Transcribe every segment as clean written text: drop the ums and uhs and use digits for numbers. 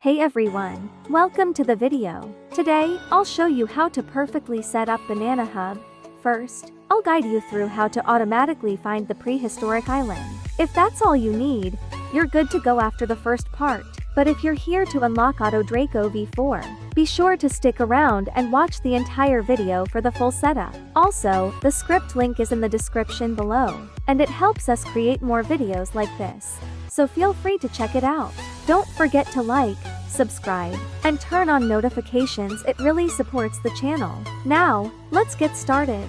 Hey everyone, welcome to the video. Today, I'll show you how to perfectly set up Banana Hub. First, I'll guide you through how to automatically find the prehistoric island. If that's all you need, you're good to go after the first part. But if you're here to unlock Auto Draco V4, be sure to stick around and watch the entire video for the full setup. Also, the script link is in the description below, and it helps us create more videos like this. So feel free to check it out. Don't forget to like, subscribe, and turn on notifications. It really supports the channel. Now, let's get started.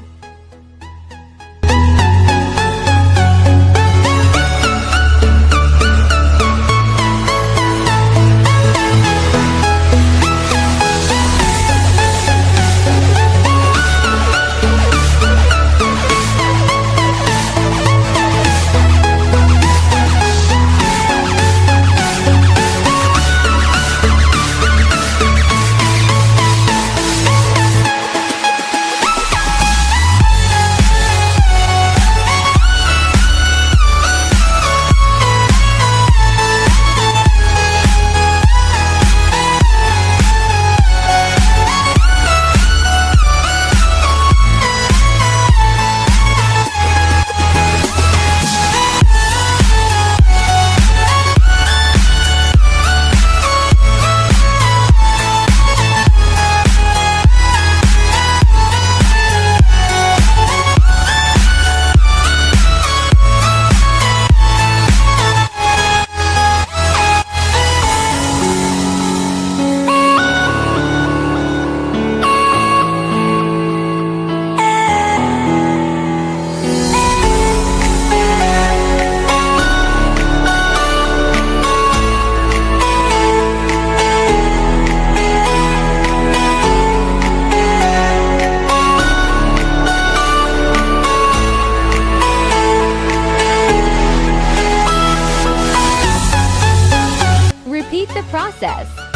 Repeat the process.